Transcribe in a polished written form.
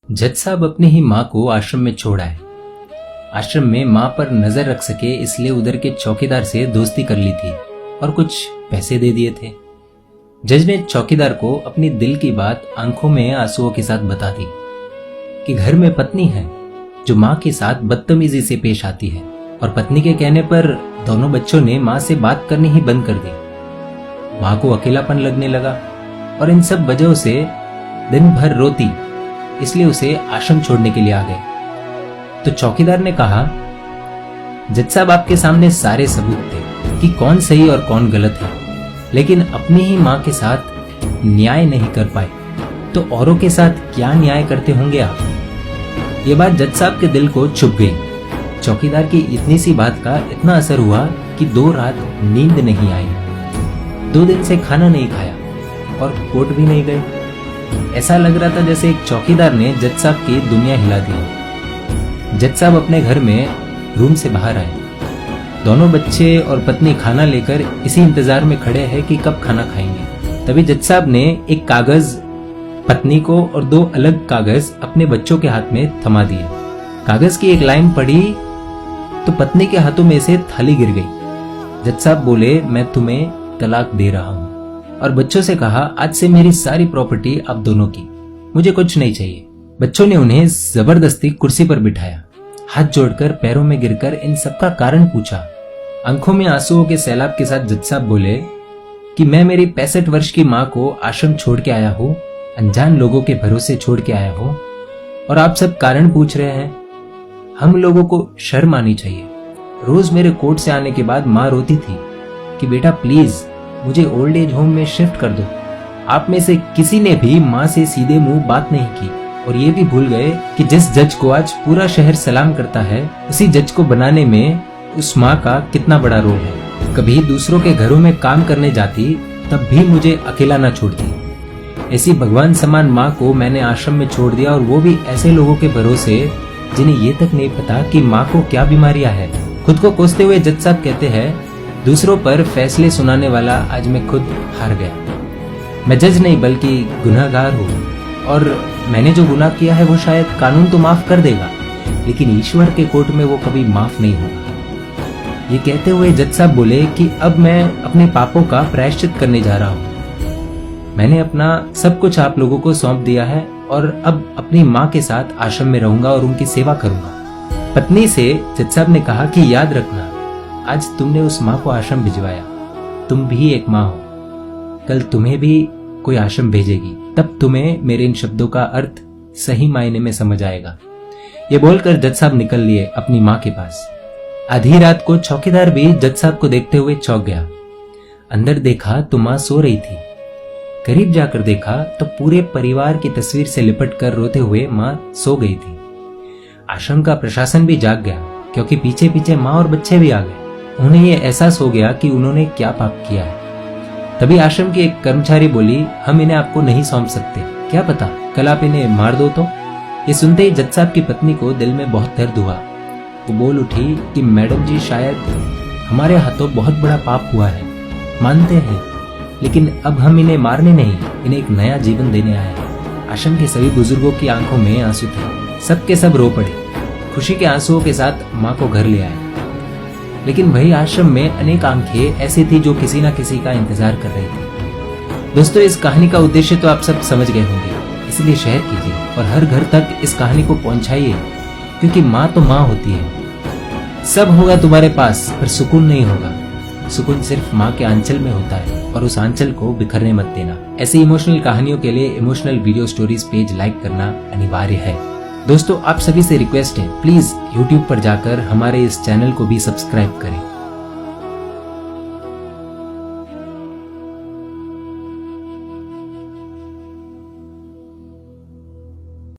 जज साहब अपनी ही माँ को आश्रम में छोड़ आए। आश्रम में माँ पर नजर रख सके इसलिए उधर के चौकीदार से दोस्ती कर ली थी और कुछ पैसे दे दिए थे। जज ने चौकीदार को अपनी दिल की बात आंखों में आंसुओं के साथ बता दी कि घर में पत्नी है जो माँ के साथ बदतमीजी से पेश आती है और पत्नी के कहने पर दोनों बच्चों ने माँ से बात करनी ही बंद कर दी। माँ को अकेलापन लगने लगा और इन सब वजहों से दिन भर रोती, इसलिए उसे आश्रम छोड़ने के लिए आ गए। तो चौकीदार ने कहा, जज साहब आपके सामने सारे सबूत थे कि कौन सही और कौन गलत है, लेकिन अपनी ही माँ के साथ न्याय नहीं कर पाए तो औरों के साथ क्या न्याय करते होंगे आप। ये बात जज साहब के दिल को छुप गई। चौकीदार की इतनी सी बात का इतना असर हुआ कि 2 रात नींद नहीं आई, 2 दिन से खाना नहीं खाया और कोर्ट भी नहीं गए। ऐसा लग रहा था जैसे एक चौकीदार ने जज साहब की दुनिया हिला दी। जज साहब अपने घर में रूम से बाहर आए। दोनों बच्चे और पत्नी खाना लेकर इसी इंतजार में खड़े हैं कि कब खाना खाएंगे। तभी जज साहब ने एक कागज पत्नी को और 2 अलग कागज अपने बच्चों के हाथ में थमा दिए। कागज की एक लाइन पढ़ी तो पत्नी के हाथों में से थाली गिर गई। जज साहब बोले, मैं तुम्हें तलाक दे रहा हूँ, और बच्चों से कहा, आज से मेरी सारी प्रॉपर्टी आप दोनों की, मुझे कुछ नहीं चाहिए। बच्चों ने उन्हें जबरदस्ती कुर्सी पर बिठाया, हाथ जोड़कर पैरों में गिरकर इन सबका कारण पूछा। आंखों में आंसुओं के सैलाब के साथ जज साहब बोले कि मैं मेरी 65 वर्ष की माँ को आश्रम छोड़ के आया हूँ, अनजान लोगों के भरोसे छोड़ के आया हूँ, और आप सब कारण पूछ रहे हैं। हम लोगों को शर्म आनी चाहिए। रोज मेरे कोर्ट से आने के बाद माँ रोती थी कि बेटा प्लीज मुझे ओल्ड एज होम में शिफ्ट कर दो। आप में से किसी ने भी माँ से सीधे मुंह बात नहीं की, और ये भी भूल गए कि जिस जज को आज पूरा शहर सलाम करता है, उसी जज को बनाने में उस माँ का कितना बड़ा रोल है। कभी दूसरों के घरों में काम करने जाती तब भी मुझे अकेला ना छोड़ती। ऐसी भगवान समान माँ को मैंने आश्रम में छोड़ दिया, और वो भी ऐसे लोगों के भरोसे जिन्हें ये तक नहीं पता कि माँ को क्या बीमारियां है। खुद को कोसते हुए जज साहब कहते हैं, दूसरों पर फैसले सुनाने वाला आज मैं खुद हार गया। मैं जज नहीं बल्कि गुनहगार हूँ, और मैंने जो गुनाह किया है वो शायद कानून तो माफ कर देगा, लेकिन ईश्वर के कोर्ट में वो कभी माफ नहीं होगा। ये कहते हुए जज साहब बोले कि अब मैं अपने पापों का प्रायश्चित करने जा रहा हूँ। मैंने अपना सब कुछ आप लोगों को सौंप दिया है, और अब अपनी माँ के साथ आश्रम में रहूंगा और उनकी सेवा करूंगा। पत्नी से जज साहब ने कहा कि याद रखना, आज तुमने उस माँ को आश्रम भिजवाया, तुम भी एक माँ हो, कल तुम्हें भी कोई आश्रम भेजेगी, तब तुम्हें मेरे इन शब्दों का अर्थ सही मायने में समझ आएगा। ये बोलकर जज साहब निकल लिए अपनी माँ के पास। आधी रात को चौकीदार भी जज साहब को देखते हुए चौंक गया। अंदर देखा तो माँ सो रही थी। करीब जाकर देखा तो पूरे परिवार की तस्वीर से लिपट कर रोते हुए माँ सो गई थी। आश्रम का प्रशासन भी जाग गया, क्योंकि पीछे पीछे माँ और बच्चे भी आ गए। उन्हें ये एहसास हो गया कि उन्होंने क्या पाप किया है। तभी आश्रम की एक कर्मचारी बोली, हम इन्हें आपको नहीं सौंप सकते, क्या पता कल आप इन्हें मार दो तो। ये सुनते ही जज साहब की पत्नी को दिल में बहुत दर्द हुआ। वो बोल उठी कि मैडम जी, शायद हमारे हाथों बहुत बड़ा पाप हुआ है, मानते हैं, लेकिन अब हम इन्हें मारने नहीं, इन्हें एक नया जीवन देने आए हैं। आश्रम के सभी बुजुर्गों की आंखों में आंसू थे, सबके सब रो पड़े। खुशी के आंसुओं के साथ माँ को घर ले आए। लेकिन वही आश्रम में अनेक आंखें ऐसी थी जो किसी ना किसी का इंतजार कर रही थी। दोस्तों, इस कहानी का उद्देश्य तो आप सब समझ गए होंगे, इसलिए शेयर कीजिए और हर घर तक इस कहानी को पहुंचाइए, क्योंकि माँ तो माँ होती है। सब होगा तुम्हारे पास, पर सुकून नहीं होगा। सुकून सिर्फ माँ के आंचल में होता है, और उस आंचल को बिखरने मत देना। ऐसी इमोशनल कहानियों के लिए emotional video stories page like करना अनिवार्य है। दोस्तों, आप सभी से रिक्वेस्ट है, प्लीज YouTube पर जाकर हमारे इस चैनल को भी सब्सक्राइब करें।